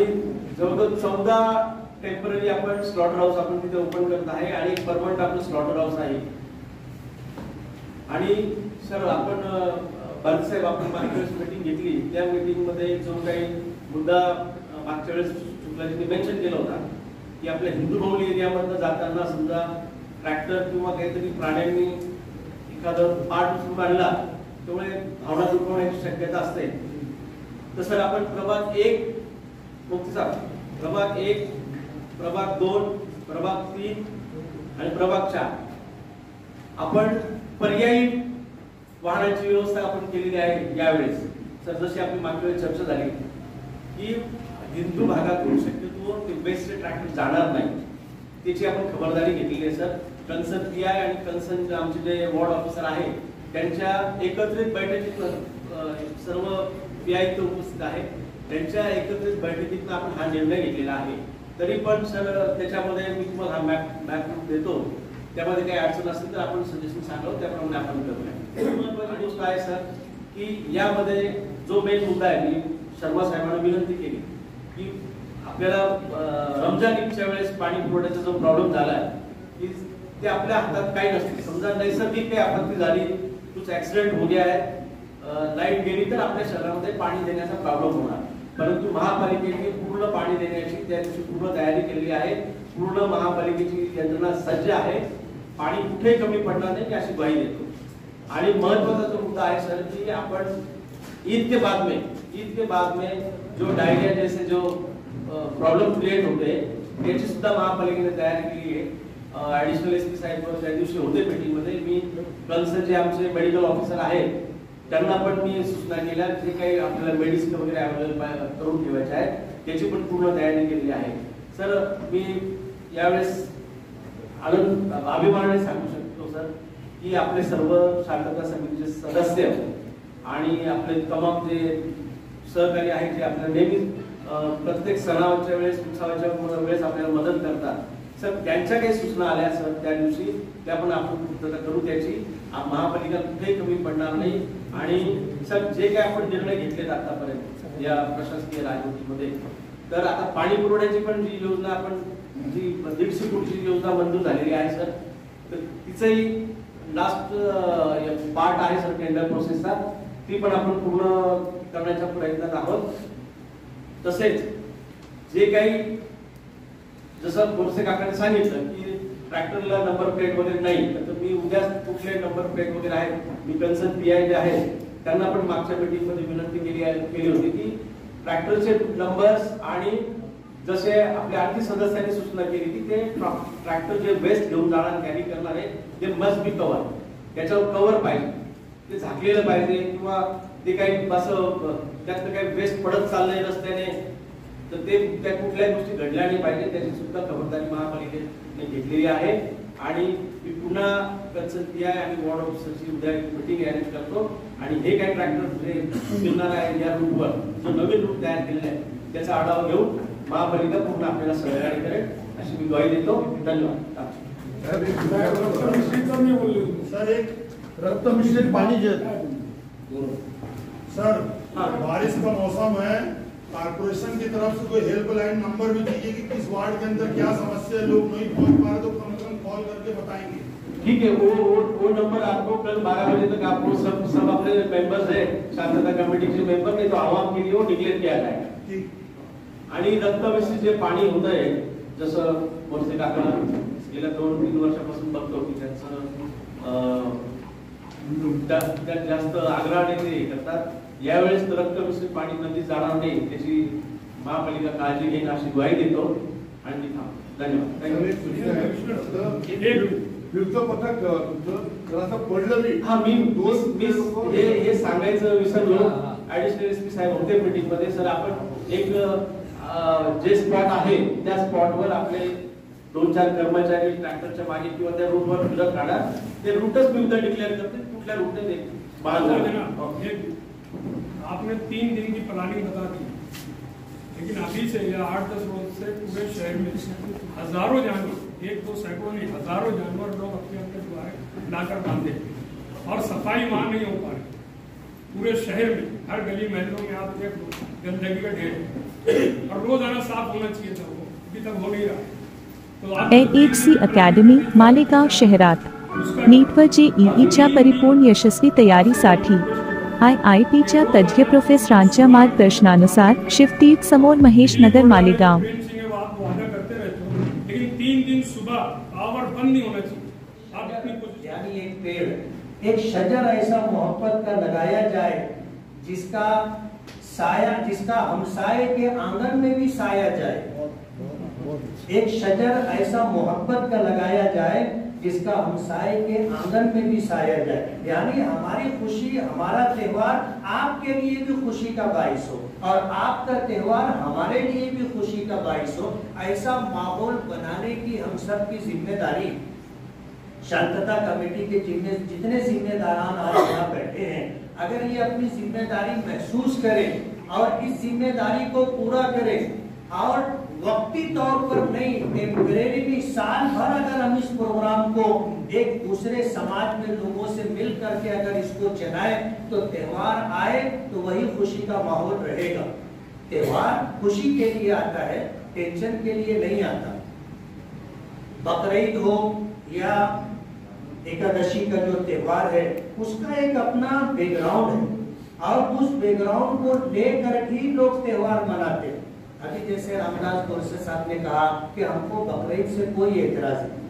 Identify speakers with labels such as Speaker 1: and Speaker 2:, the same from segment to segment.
Speaker 1: आणि जवळजवळ 14 टेम्पररी आपण स्लॉटर हाऊस आपण तिथे ओपन करत आहे आणि एक परमनंट आपलं स्लॉटर हाऊस आहे. आणि सर आपण भारत साहेब आपण मागच्या वेळेस मीटिंग घेतली, त्या मीटिंग मध्ये जो काही मुद्दा मागच्या वेळेस शुक्लाजींनी मेन्शन केला होता की आपल्या हिंदू बहुल एरियामधनं जाताना समजा ट्रॅक्टर किंवा काहीतरी प्राण्यांनी एखादं पार्ट उचलून आणला त्यामुळे भावना दुखवण्याची शक्यता असते. तर सर आपण प्रभाग 1 मुक्तीचा प्रभाग 1, प्रभाग 2, प्रभाग 3 आणि प्रभाग 4 आपण पर्यायी वाहनाची व्यवस्था आपण केलेली आहे यावेळेस. सर जशी आपली मागच्या वेळेस चर्चा झाली की हिंदू भागातून शक्यतो ते बेस्ट ट्रॅक्टर जाणार नाही, त्याची आपण खबरदारी घेतलेली आहे. सर कन्सर्न पीआय आणि कन्सर्न आमचे जे वॉर्ड ऑफिसर आहे त्यांच्या एकत्रित बैठकीत सर्व पीआय उपस्थित आहे, त्यांच्या एकत्रित बैठकीत आपण हा निर्णय घेतलेला आहे. तरी पण सर त्याच्यामध्ये मी तुम्हाला हा मॅप देतो, त्यामध्ये काही अडचण असेल तर आपण सजेशन सांगावं त्याप्रमाणे आपण करूया. महत्त्वाची गोष्ट आहे सर की यामध्ये जो मेन मुद्दा आहे, मी शर्मा साहेबांना विनंती केली की आपल्याला रमजान ईदच्या वेळेस पाणी पुरवठ्याचा जो प्रॉब्लेम झाला आहे की ते आपल्या हातात काही नसते. समजा नैसर्गिक काही आपत्ती झाली, कुछ ऍक्सिडेंट हो गया है, लाईट गेली तर आपल्या शहरामध्ये पाणी देण्याचा प्रॉब्लेम होणार. परंतु महापालिकेने पूर्ण पाणी देण्याची त्या दिवशी पूर्ण तयारी केलेली आहे. पूर्ण महापालिकेची यंत्रणा सज्ज आहे. पाणी कुठे कमी पडणार नाही अशी ग्वाही देतो. आणि महत्वाचा जो मुद्दा आहे सर की आपण ईद के बाद में जो डायरिया जैसे जो प्रॉब्लम क्रिएट होते त्याची सुद्धा महापालिकेने तयारी केली आहे. ऍडिशनल एसपी साहेब त्या दिवशी होते मीटिंग मध्ये. मी कन्सर्न जे आमचे मेडिकल ऑफिसर आहेत त्यांना पण मी सूचना केल्या जे काही आपल्याला मेडिसिन वगैरे अवेलेबल करून ठेवायचे आहेत त्याची पण पूर्ण तयारी केलेली आहे. सर मी यावेळेस अभिमानाने सांगू शकतो सर की आपले सर्व शांतता समितीचे सदस्य आणि आपले तमाम जे सहकारी आहेत जे आपल्याला नेहमी प्रत्येक सणाच्या वेळेस उत्सवाच्या वेळेस आपल्याला मदत करतात. सर त्यांच्या काही सूचना आल्या सर त्या दिवशी त्या पण आपण पूर्तता करू. त्याची महापालिका कुठेही कमी पडणार नाही. आणि सर जे काही आपण निर्णय घेतलेत आतापर्यंत या प्रशासकीय राजवटीमध्ये, तर आता पाणी पुरवठ्याची पण जी योजना आपण जी 150 कोटीची योजना मंजूर झालेली आहे सर, तर तिचंही लास्ट पार्ट आहे सर टेंडर प्रोसेसचा, ती पण आपण पूर्ण करण्याच्या प्रयत्नात आहोत. तसेच जे काही जसं बोरसे काकांनी सांगितलं की ट्रॅक्टरला नंबर प्लेट वगैरे नाही, तर मी उद्या कुठले नंबर प्लेट वगैरे आहेत मी कन्सर्न पीआय जे आहेत त्यांना पण मागच्या मीटिंग मध्ये विनंती केली होती की ट्रॅक्टरचे नंबर्स आणि जसे आपल्या आणखी सदस्यांनी सूचना केली की ते ट्रॅक्टर जे वेस्ट घेऊन जाणार कॅरी करणार आहे ते मस्ट बी कव्हर, त्याच्यावर कव्हर पाहिजे, ते झाकलेलं पाहिजे किंवा ते काही असं त्यात काही वेस्ट पडत चाललंय रस्त्याने तर ते त्या कुठल्याही गोष्टी घडल्या नाही पाहिजे, त्याची सुद्धा खबरदारी महापालिकेने घेतलेली आहे. आणि मी पुन्हा कन्सर्न पीआय आणि वॉर्ड ऑफिसरची उद्या मीटिंग अरेंज करतो आणि हे काही ट्रॅक्टर जे फिरणार आहे या रूटवर जो नवीन रूट तयार केलेला आहे त्याचा आढावा घेऊन महापालिका पूर्ण आपल्याला सहकार्य करेल अशी मी ग्वाही देतो. धन्यवाद.
Speaker 2: सर एक रक्त मिश्रित पानी सर बारिश का मौसम है, कारपोरेशन की तरफ से कोई हेल्पलाइन नंबर भी दीजिए कि किस वार्ड के अंदर क्या समस्या है, लोग नहीं पहुंच पा रहे तो कम से कम कॉल करके बताएंगे.
Speaker 1: ठीक है, वो नंबर आपको कल 12 बजे तक आपको सब अपने मेंबर्स है शांतता कमेटी के मेंबर नहीं तो आवाम के लिए वो डिक्लेअर किया जाएगा. आणि रक्तमिश्रित जे पाणी होत आहे जसं बोरसे काका गेल्या 2-3 वर्षापासून बघतो की त्यात जास्त आग्रहाने ते करतात. यावेळेस रक्तमिश्रित पाणी नदीत जाणार नाही त्याची महापालिका काळजी घेईन अशी ग्वाही देतो. आणि धन्यवाद. हे सांगायचं विसरलो. ऍडिशनल एसपी साहेब होते मीटिंग मध्ये. सर आपण एक जे स्पॉट आहे त्या स्पॉटवर आपले 2-4 कर्मचारी ट्रॅक्टरच्या मागे किंवा त्या रूटवर फिरत राहणार. ते रूटच मी उद्या डिक्लेअर करते कुठल्या रूटने ते
Speaker 3: आपने 3 दिन की प्लानिंग बता दी, लेकिन अभी से या 8-10 रोज से पूरे शहर में हजारों जानवर, 1-2 सैकड़ों नहीं हजारों जानवर लोग अपने अपने द्वारे लाकर बांधे और सफाई वहां नहीं हो पा रही. पूरे शहर में हर गली महलों में आप देख लो गंदगी का ढेर, और रोजाना साफ होना चाहिए था, वो अभी तक हो नहीं रहा। तो आप
Speaker 4: NHC अकॅडमी मालेगाव शहरात नीट व JEEच्या परिपूर्ण यशस्वी तयारीसाठी IITच्या तज्ज्ञ प्रोफेसरांच्या मार्गदर्शनानुसार शिवतीर्थ समोर महेश नगर मालेगाव।
Speaker 3: आप वादा करते रहते हो, लेकिन 3 दिन सुबह पावर बंद नहीं होना चाहिए। आप अपनी कोशिश,
Speaker 5: यानी एक पेड़, एक शजर ऐसा मोहब्बत का लगाया जाए जिसका साया, जिसका हमसाये के आंगन में भी साया जाए। एक शजर ऐसा मोहब्बत का लगाया जाए जिसका हमसाये के आंगन में भी साया जाए। यानी हमारी खुशी, हमारा त्योहार आपके लिए भी खुशी का बाइस हो और आपका त्योहार हमारे लिए भी खुशी का बाइस हो। ऐसा माहौल बनाने की हम सब की जिम्मेदारी, शांतता कमेटी के जितने जिम्मेदारान आज यहाँ बैठे हैं, अगर ये अपनी जिम्मेदारी महसूस करें और इस जिम्मेदारी को पूरा करें और वक्ती तौर पर नहीं, टेम्परेरी साल भर अगर हम इस प्रोग्राम को एक दूसरे समाज में लोगों से मिल करके अगर इसको चलाएं तो त्योहार आए तो वही खुशी का माहौल रहेगा। त्योहार खुशी के लिए आता है, टेंशन के लिए नहीं आता। बकरीद हो या एकादशी का जो त्योहार है उसका एक अपना बैकग्राउंड है और उस बैकग्राउंड को लेकर ही लोग त्योहार मनाते हैं। अभी जैसे रामदास गोडसे साहब ने कहा कि हमको बकरीद से कोई एतराज नहीं,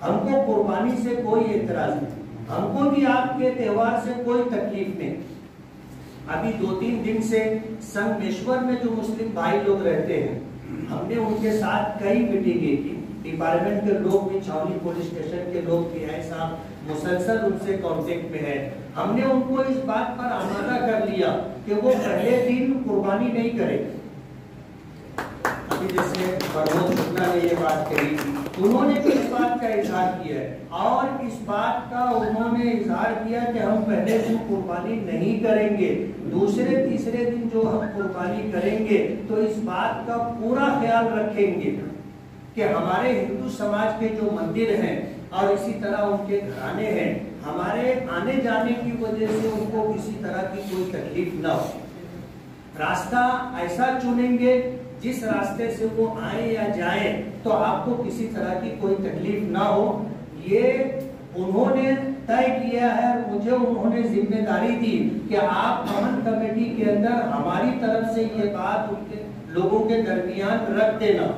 Speaker 5: हमको कुर्बानी से कोई एतराज नहीं, हमको भी आपके त्योहार से कोई तकलीफ नहीं। अभी 2-3 दिन से संगमेश्वर में जो मुस्लिम भाई लोग रहते हैं, हमने उनके साथ कई मीटिंगें की। डिपार्टमेंट के लोग भी, छावनी पुलिस स्टेशन के लोग भी हैं साहब, मुसलसल उनसे कांटेक्ट में है। हमने उनको इस बात पर आमादा कर लिया कि वो पहले दिन कुर्बानी नहीं करेंगे। अभी जैसे प्रमोद शुक्ला ने ये बात कही, उन्होंने भी इस बात का इजहार किया है और इस बात का उन्होंने इजहार किया कि हम पहले दिन कुर्बानी नहीं करेंगे, दूसरे तीसरे दिन जो हम कुर्बानी करेंगे तो इस बात का पूरा ख्याल रखेंगे कि हमारे हिंदू समाज के जो मंदिर हैं और इसी तरह उनके घराने हैं, हमारे आने जाने की वजह से उनको किसी तरह की कोई तकलीफ न हो। रास्ता ऐसा चुनेंगे जिस रास्ते से वो आए या जाए तो आपको किसी तरह की कोई तकलीफ ना हो। ये उन्होंने तय किया है, मुझे उन्होंने जिम्मेदारी दी कि आप अमन कमेटी के अंदर हमारी तरफ से ये बात उनके लोगों के दरमियान रख देना।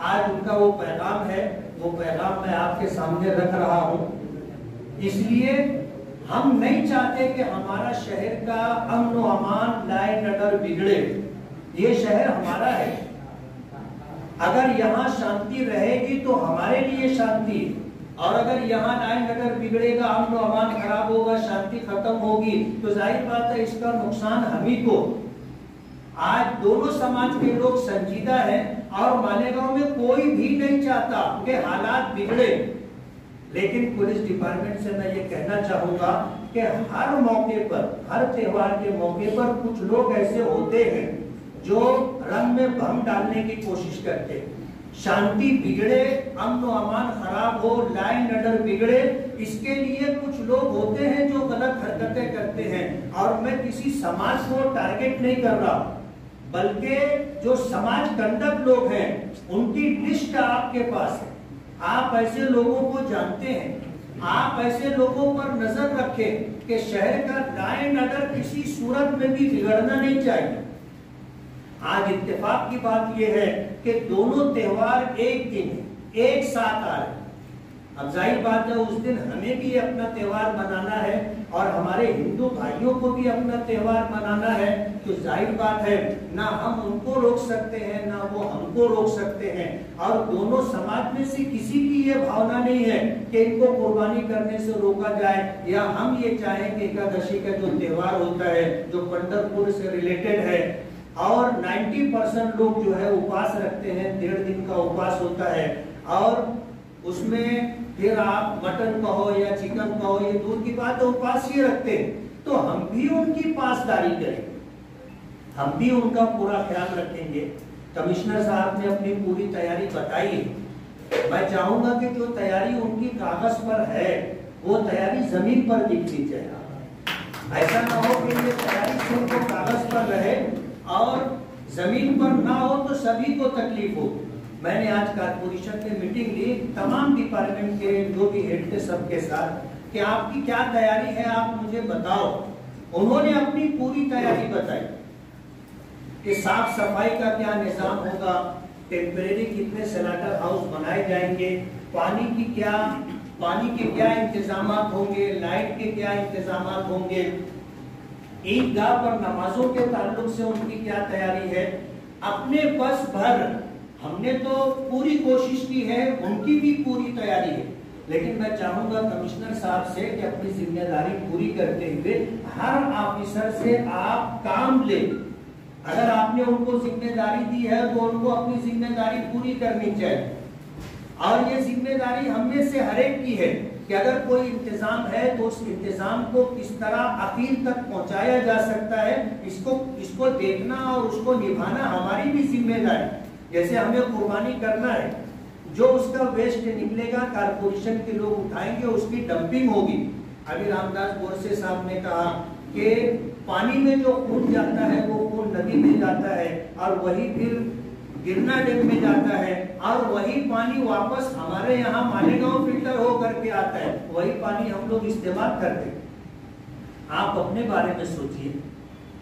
Speaker 5: आज उनका वो पैगाम है, वो पैगाम मैं आपके सामने रख रहा हूँ। इसलिए हम नहीं चाहते कि हमारा शहर का अमन व अमान, लाए नडर बिगड़े। ये शहर हमारा है, अगर यहाँ शांति रहेगी तो हमारे लिए शांति, और अगर यहाँ लाए नडर बिगड़ेगा, अमन व अमान खराब होगा, शांति खत्म होगी तो जाहिर बात है इसका नुकसान हम ही को। आज दोनों समाज के लोग संजीदा हैं और मालेगांव में कोई भी नहीं चाहता कि हालात बिगड़े। लेकिन पुलिस डिपार्टमेंट से मैं ये कहना चाहूंगा कि हर मौके पर, हर त्योहार के मौके पर कुछ लोग ऐसे होते हैं जो रंग में भंग डालने की कोशिश करते हैं। शांति बिगड़े, अमन व अमान खराब हो, लाइन ऑर्डर बिगड़े, इसके लिए कुछ लोग होते हैं जो गलत हरकतें करते हैं। और मैं किसी समाज को टारगेट नहीं कर रहा, बल्कि जो समाज कंडक्ट लोग हैं उनकी लिस्ट आपके पास है। आप ऐसे लोगों को जानते हैं, आप ऐसे लोगों पर नजर रखें कि शहर का लाइन ऑर्डर किसी सूरत में भी बिगड़ना नहीं चाहिए। आज इत्तेफाक की बात यह है कि दोनों त्योहार एक दिन एक साथ आ रहे। अब जाहिर बात है उस दिन हमें भी अपना त्योहार मनाना है और हमारे हिंदू भाइयों को भी अपना त्योहार मनाना है। तो जाहिर बात है ना हम उनको रोक सकते हैं ना वो हमको रोक सकते हैं। और दोनों समाज में से किसी की ये भावना नहीं है कि इनको कुर्बानी करने से रोका जाए, या हम ये चाहें कि एकादशी का जो त्योहार होता है जो पंढरपुर से रिलेटेड है और 90% लोग जो है उपवास रखते हैं, 1.5 दिन का उपवास होता है और उसमें फिर आप मटन कहो या चिकन कहो, ये दूर की बात है, उपवास ही रखते हैं। तो हम भी उनकी पासदारी करें, हम भी उनका पूरा ख्याल रखेंगे। कमिश्नर साहब ने अपनी पूरी तैयारी बताई। मैं चाहूंगा कि जो तैयारी उनकी कागज पर है वो तैयारी जमीन पर दिखनी चाहिए। ऐसा ना हो कि ये तैयारी सिर्फ कागज पर रहे और जमीन पर ना हो तो सभी को तकलीफ हो। मैंने आज कारपोरेशन में मीटिंग ली तमाम डिपार्टमेंट के जो भी हेड थे सबके साथ कि आपकी क्या तैयारी है, आप मुझे बताओ। उन्होंने अपनी पूरी तैयारी बताई कि साफ सफाई का क्या निजाम होगा, टेम्परेरी कितने स्लॉटर हाउस बनाए जाएंगे, पानी के क्या इंतजाम होंगे, लाइट के क्या इंतजाम होंगे, ईदगाह पर नमाजों के ताल्लुक से उनकी क्या तैयारी है। अपने बस भर हमने तो पूरी कोशिश की है, उनकी भी पूरी तैयारी है, लेकिन मैं चाहूंगा कमिश्नर साहब से कि अपनी जिम्मेदारी पूरी करते हुए हर ऑफिसर से आप काम ले। अगर आपने उनको जिम्मेदारी दी है तो उनको अपनी जिम्मेदारी पूरी करनी चाहिए। और ये जिम्मेदारी हम में से हर एक की है कि अगर कोई इंतजाम है तो उस इंतजाम को किस तरह आखिर तक पहुंचाया जा सकता है, इसको देखना और उसको निभाना हमारी भी जिम्मेदारी। जैसे हमें कुर्बानी करना है, जो उसका वेस्ट निकलेगा कारपोरेशन के लोग उठाएंगे, उसकी डंपिंग होगी। अभी रामदास बोरसे साहब ने कहा कि पानी में जो खून जाता है वो खून नदी में जाता है और वही फिर गिरना डैम में जाता है और वही पानी वापस हमारे यहाँ मालेगांव फिल्टर हो करके आता है, वही पानी हम लोग इस्तेमाल करते हैं। आप अपने बारे में सोचिए,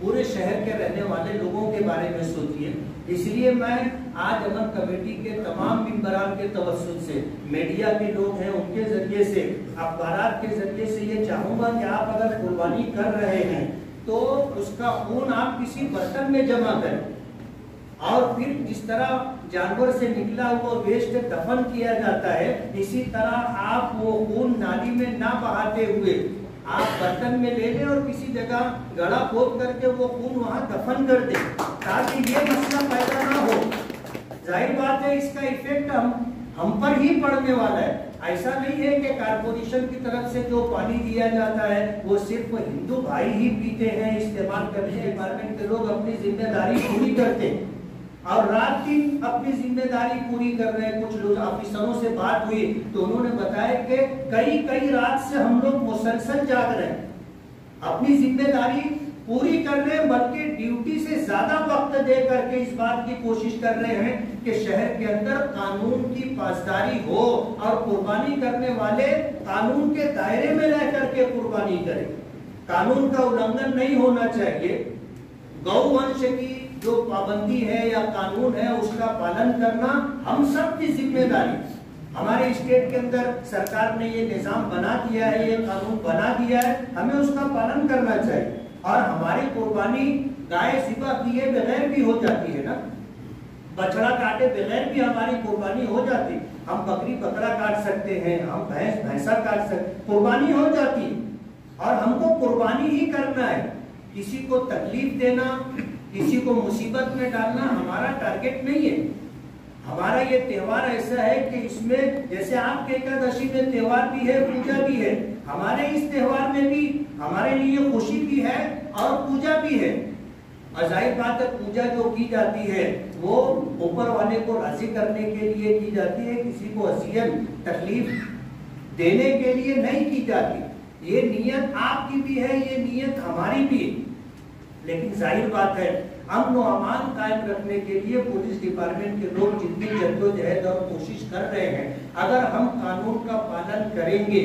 Speaker 5: पूरे शहर के रहने वाले लोगों के बारे में सोचिए। इसलिए मैं आज अमन कमेटी के तमाम मेंबरान के तवज्जुह से, मीडिया के लोग हैं उनके जरिए से, अखबार के जरिए से ये चाहूंगा कि आप अगर कुर्बानी कर रहे हैं तो उसका खून आप किसी बर्तन में जमा करें और फिर जिस तरह जानवर से निकला हुआ वेस्ट दफन किया जाता है, इसी तरह आप वो खून नाली में ना बहाते हुए आप बर्तन में ले लें और किसी जगह गड़ा खोद करके वो खून वहां दफन कर दें, ताकि ये मसला पैदा ना हो। जाहिर बात है इसका इफेक्ट हम पर ही पड़ने वाला है। ऐसा नहीं है कि कारपोरेशन की तरफ से जो पानी दिया जाता है वो सिर्फ हिंदू भाई ही पीते हैं, इस्तेमाल करने डिपार्टमेंट के लोग अपनी जिम्मेदारी पूरी करते हैं और रात दिन अपनी जिम्मेदारी पूरी कर रहे हैं। कुछ लोग ऑफिसरों से बात हुई तो उन्होंने बताया कि कई रात से हम लोग मुसलसल जाग रहे हैं, अपनी जिम्मेदारी पूरी कर रहे हैं, बल्कि ड्यूटी से ज्यादा वक्त दे करके इस बात की कोशिश कर रहे हैं कि शहर के अंदर कानून की पासदारी हो और कुर्बानी करने वाले कानून के दायरे में रह करके कुर्बानी करें। कानून का उल्लंघन नहीं होना चाहिए। गौवंश की जो पाबंदी है या कानून है उसका पालन करना हम सब की जिम्मेदारी। हमारे स्टेट के अंदर सरकार ने ये निजाम बना दिया है, ये कानून बना दिया है, हमें उसका पालन करना चाहिए। और हमारी कुर्बानी गाय सिपा किए बगैर भी हो जाती है ना, बछड़ा काटे बगैर भी हमारी कुर्बानी हो जाती। हम बकरी बकरा काट सकते हैं, हम भैंस भैंसा काट सकते, कुर्बानी हो जाती और हमको कुर्बानी ही करना है। किसी को तकलीफ देना, किसी को मुसीबत में डालना हमारा टारगेट नहीं है। हमारा ये त्योहार ऐसा है कि इसमें जैसे आपके एकादशी में त्योहार भी है, पूजा भी है, हमारे इस त्योहार में भी हमारे लिए खुशी भी है और पूजा भी है। और जाहिर बात है पूजा जो की जाती है वो ऊपर वाले को राजी करने के लिए की जाती है, किसी को अजियत तकलीफ देने के लिए नहीं की जाती। ये नियत आपकी भी है, ये नियत हमारी भी है। लेकिन जाहिर बात है अमन और अमान कायम रखने के लिए पुलिस डिपार्टमेंट के लोग जितनी जद्दोजहद और कोशिश कर रहे हैं, अगर हम कानून का पालन करेंगे,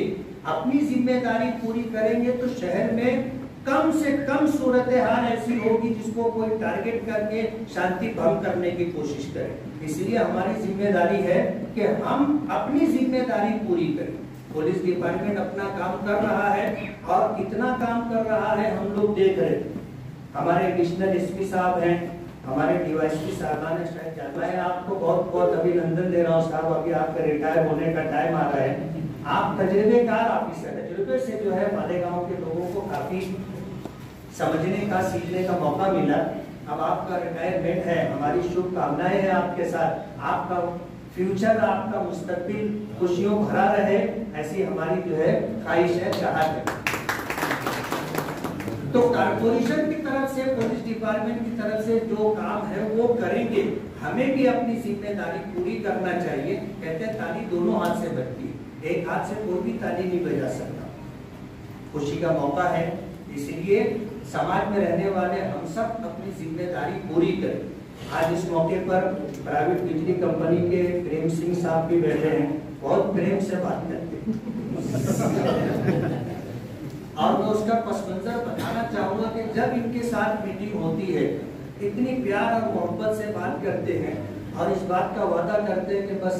Speaker 5: अपनी जिम्मेदारी पूरी करेंगे तो शहर में कम से कम सूरत हाल ऐसी होगी जिसको कोई टारगेट करके शांति भंग करने की कोशिश करे। इसलिए हमारी जिम्मेदारी है कि हम अपनी जिम्मेदारी पूरी करें। पुलिस डिपार्टमेंट अपना काम कर रहा है और कितना काम कर रहा है हम लोग देख रहे हैं। हमारे एडिशनल एसपी साहब हैं, हमारे डीवाईएसपी साहबान है, आपको बहुत बहुत अभिनंदन दे रहा हूँ साहब। अभी आपका रिटायर होने का टाइम आ रहा है। आप तजुर्बेकार ऑफिसर, तजुर्बे से जो है मालेगांव के लोगों को काफी समझने का, सीखने का मौका मिला। अब आपका रिटायरमेंट है, हमारी शुभकामनाएं हैं आपके साथ। आपका फ्यूचर, आपका मुस्तकबिल खुशियों भरा रहे, ऐसी हमारी जो है ख्वाहिश है, चाहत है। तो कारपोरेशन की तरफ से, पुलिस डिपार्टमेंट की तरफ से जो काम है वो करेंगे। हमें भी अपनी जिम्मेदारी पूरी करना चाहिए। कहते हैं ताली दोनों हाथ से बजती है, एक हाथ से कोई भी ताली नहीं बजा सकता। खुशी का मौका है, इसलिए समाज में रहने वाले हम सब अपनी जिम्मेदारी पूरी करें। आज इस मौके पर प्राइवेट बिजली कंपनी के प्रेम सिंह साहब भी बैठे हैं, बहुत प्रेम से बात करते हैं और मैं उसका पस मंजर बताना चाहूंगा कि जब इनके साथ मीटिंग होती है इतनी प्यार और मोहब्बत से बात करते हैं और इस बात का वादा करते हैं कि बस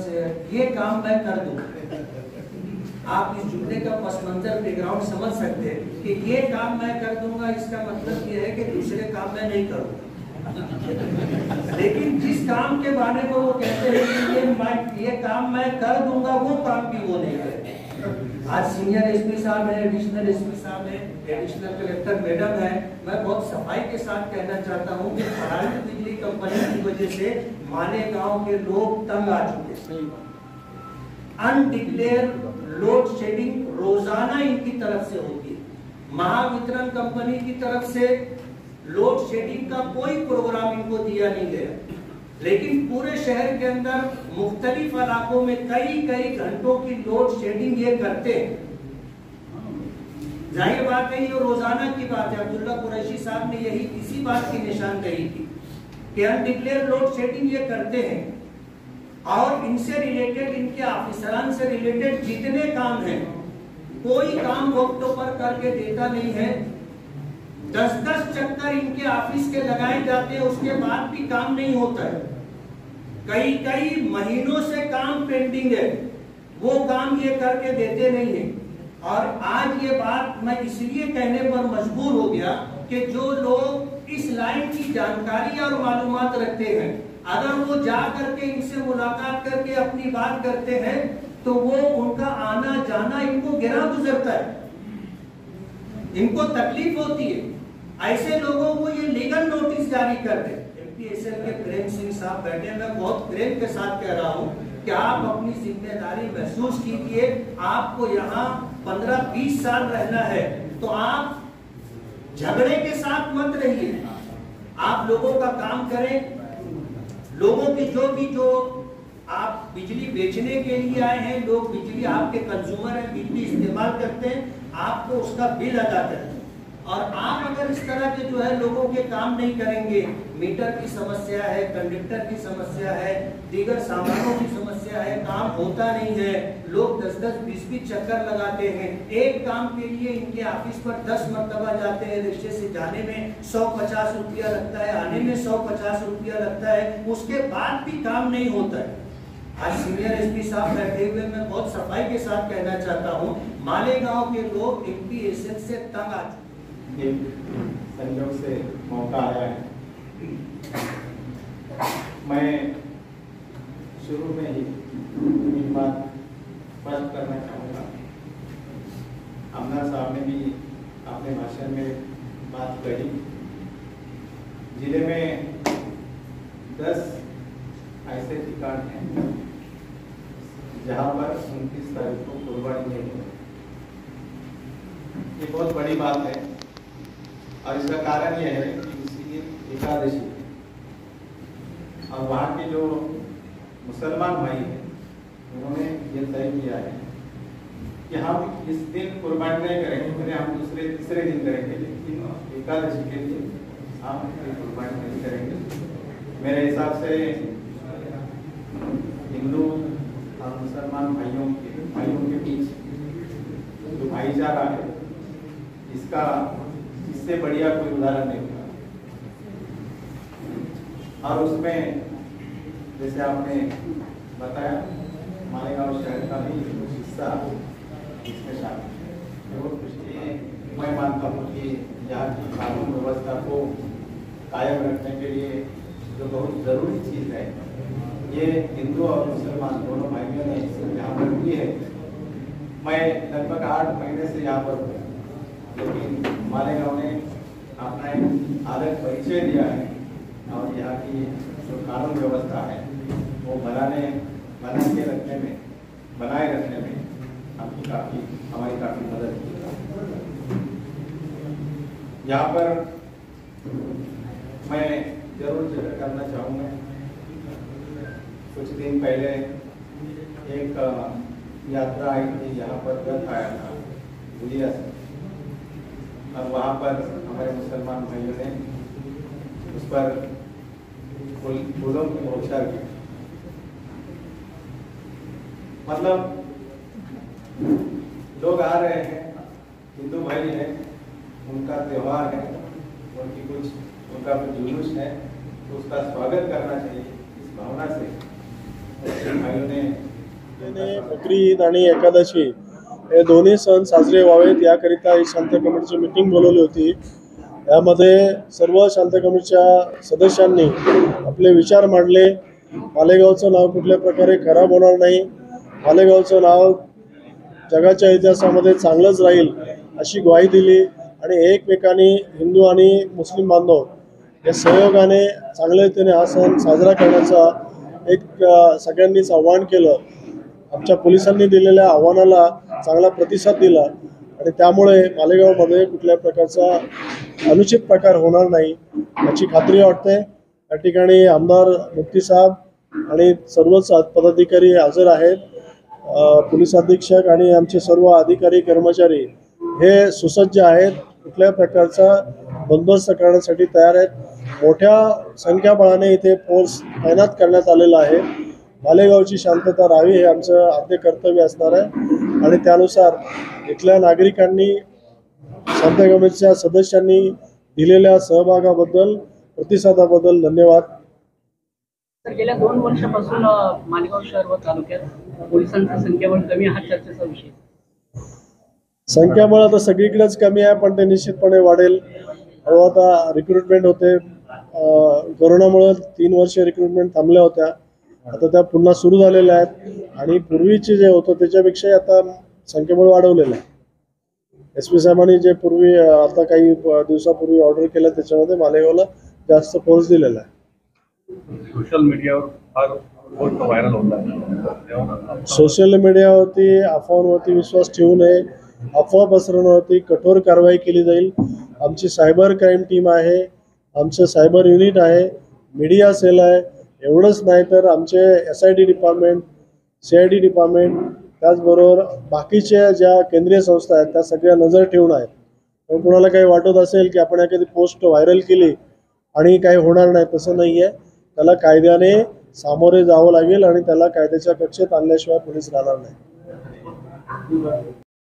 Speaker 5: ये काम मैं कर दूं। आप इस जुमले का पस मंजर बैकग्राउंड समझ सकते हैं कि ये काम मैं कर दूंगा, इसका मतलब ये है कि दूसरे काम मैं नहीं करूंगा। लेकिन जिस काम के बारे में वो कहते हैं कि ये काम मैं कर दूंगा, वो काम भी वो नहीं करते। आज सीनियर एसपी साहब है, एडिशनल एसपी साहब है, एडिशनल कलेक्टर मैडम है, मैं बहुत सफाई के साथ कहना चाहता हूँ कि प्राइवेट बिजली कंपनी की वजह से मालेगांव के लोग तंग आ चुके हैं। अनडिक्लेयर लोड शेडिंग रोजाना इनकी तरफ से होती है। महावितरण कंपनी की तरफ से लोड शेडिंग का कोई प्रोग्राम इनको दिया नहीं गया, लेकिन पूरे शहर के अंदर मुख्तलिफ इलाकों में कई कई घंटों की लोड शेडिंग ये करते हैं। जाहिर बात है ये रोजाना की बात है। अब्दुल्ला कुरैशी साहब ने यही इसी बात की निशानदेही की कि अनडिक्लेयर लोड शेडिंग ये करते हैं और इनसे रिलेटेड, इनके ऑफिसरान से रिलेटेड जितने काम हैं, कोई काम वक्तों पर करके देता नहीं है। 10-10 चक्कर इनके ऑफिस के लगाए जाते हैं, उसके बाद भी काम नहीं होता है। कई कई महीनों से काम पेंडिंग है, वो काम ये करके देते नहीं है। और आज ये बात मैं इसलिए कहने पर मजबूर हो गया कि जो लोग इस लाइन की जानकारी और मालूमात रखते हैं, अगर वो जा करके इनसे मुलाकात करके अपनी बात करते हैं तो वो उनका आना जाना इनको गिरा गुजरता है, इनको तकलीफ होती है। ऐसे लोगों को ये लीगल नोटिस जारी कर दे। एमपीएसएल के प्रेम सिंह साहब बैठे, मैं बहुत प्रेम के साथ कह रहा हूँ कि आप अपनी जिम्मेदारी महसूस कीजिए। आपको यहाँ 15-20 साल रहना है तो आप झगड़े के साथ मत रहिए, आप लोगों का काम करें। लोगों की जो आप बिजली बेचने के लिए आए हैं, लोग बिजली आपके कंज्यूमर हैं, बिजली इस्तेमाल करते हैं, आपको उसका बिल अदा करें। और आप अगर इस तरह के जो है लोगों के काम नहीं करेंगे, मीटर की समस्या है, कंडक्टर की समस्या है, दीगर सामानों की समस्या है, काम होता नहीं है, लोग 10-10, 20-20 चक्कर लगाते हैं। एक काम के लिए इनके ऑफिस पर 10 मरतबा जाते हैं, रिक्शे से जाने में 150 रुपया लगता है, आने में 150 रुपया लगता है, उसके बाद भी काम नहीं होता है। आज सीनियर एसपी साहब बैठे हुए, मैं बहुत सफाई के साथ कहना चाहता हूँ, मालेगांव के लोग एमपीएसएल से तंग आ चुके।
Speaker 6: संयोग से मौका आया है, मैं शुरू में ही एक बात स्पष्ट करना चाहूँगा। अमना साहब ने भी अपने भाषण में बात कही। जिले में 10 ऐसे ठिकान हैं जहाँ पर 29 तारीख को कुर्बानी नहीं हुई। ये बहुत बड़ी बात है और इसका कारण यह है कि इसी एकादशी और वहाँ के जो मुसलमान भाई हैं उन्होंने ये तय किया है कि हम इस दिन कुर्बानी नहीं करेंगे, फिर हम दूसरे तीसरे दिन करेंगे, लेकिन एकादशी के लिए हम कुर्बानी नहीं करेंगे। मेरे हिसाब से हिंदू और मुसलमान भाइयों के बीच जो भाईचारा है, इसका इससे बढ़िया कोई उदाहरण नहीं होगा। और उसमें जैसे आपने बताया, मालेगांव शहर का भी हिस्सा इसमें शामिल है। बहुत खुशी है, मैं मानता हूँ कि यहाँ की कानून व्यवस्था को कायम रखने के लिए जो बहुत जरूरी चीज़ है, ये हिंदू और मुसलमान दोनों भाइयों ने यहाँ पर की है। मैं लगभग 8 महीने से यहाँ पर हूँ, लेकिन मालेगांव ने अपना एक अलग परिचय दिया है और यहाँ की जो कानून व्यवस्था है वो बनाए रखने में हमारी काफी मदद की। यहाँ पर मैं जरूर जिक्र करना चाहूँगा, कुछ दिन पहले एक यात्रा आई थी, यहाँ पर रथ आया था गुलिया से, और वहाँ पर हमारे मुसलमान भाइयों ने उस पर फूलों की बौछार की। मतलब लोग आ रहे हैं, हिंदू भाई हैं, उनका त्योहार है, उनका कुछ जुलूस है, तो उसका स्वागत करना चाहिए। इस भावना से भाइयों ने
Speaker 7: बकरी ईद आणि एकादशी हे दोन्ही सण साजरे व्हावेत याकरिता ही शांती कमिटीची मीटिंग बोलवली होती। यामध्ये सर्व शांती कमिटीच्या सदस्यांनी आपले विचार मांडले। मालेगावचं नाव कुठल्या प्रकारे खराब होणार नाही, मालेगावचं नाव जगाच्या इतिहासामध्ये चांगलंच राहील अशी ग्वाही दिली आणि एकमेकांनी हिंदू आणि मुस्लिम बांधव या सहयोगाने चांगल्यारीतीने हा सण साजरा करण्याचा एक सगळ्यांनीच आवाहन केलं। आमच्या पोलिसांनी दिलेल्या आव्हानाला चांगला प्रतिसाद दिला आणि त्यामुळे मालेगावमध्ये कुठल्या प्रकारचा अनुचित प्रकार होणार नाही याची खात्री वाटते। या ठिकाणी आमदार मुफ्ती साहेब आणि सर्वच पदाधिकारी हजर आहेत। पोलीस अधीक्षक आणि आमचे सर्व अधिकारी कर्मचारी हे सुसज्ज आहेत, कुठल्या प्रकारचा बंदोबस्त करण्यासाठी तयार आहेत। मोठ्या संख्याबळाने इथे फोर्स तैनात करण्यात आलेला आहे। मालेगावची शांतता राहावी हे आमचं आद्य कर्तव्य असणार आहे आणि त्यानुसार इथल्या नागरिकांनी शांती कमिटीच्या सदस्यांनी दिलेल्या सहभागाबद्दल प्रतिसादाबद्दल धन्यवाद।
Speaker 8: गेल्या 2 वर्षापासून मालेगाव शहर व तालुक्यात पोलिसांचं संख्याबळ कमी हा चर्चेचा विषय।
Speaker 7: संख्याबळ आता सगळीकडेच कमी आहे, पण ते निश्चितपणे वाढेल। आता रिक्रुटमेंट होते, कोरोनामुळे 3 वर्ष रिक्रुटमेंट थांबल्या होत्या, आता त्या पुन्हा सुरू झालेल्या आहेत आणि पूर्वीचे जे होतं त्याच्यापेक्षा आता संख्याबळ वाढवलेलं आहे। SP साहेबांनी जे पूर्वी आता काही दिवसापूर्वी ऑर्डर केलं त्याच्यामध्ये मालेगावला जास्त फोर्स दिलेला आहे।
Speaker 9: सोशल मीडियावर फार गोष्ट व्हायरल होत आहे।
Speaker 7: सोशल मीडियावरती अफवांवरती विश्वास ठेवू नये, अफवा पसरवण्यावरती कठोर कारवाई केली जाईल। आमची सायबर क्राईम टीम आहे, आमचं सायबर युनिट आहे, मीडिया सेल आहे। एवढंच नाही तर आमचे SID डिपार्टमेंट, CID डिपार्टमेंट, त्याचबरोबर बाकीच्या ज्या केंद्रीय संस्था आहेत त्या सगळ्या नजर ठेवून आहेत। पण कुणाला काही वाटत असेल की आपण एखादी पोस्ट व्हायरल केली आणि काही होणार नाही, तसं नाही आहे। त्याला कायद्याने सामोरे जावं लागेल आणि त्याला कायद्याच्या कक्षेत आणल्याशिवाय पोलीस राहणार नाही।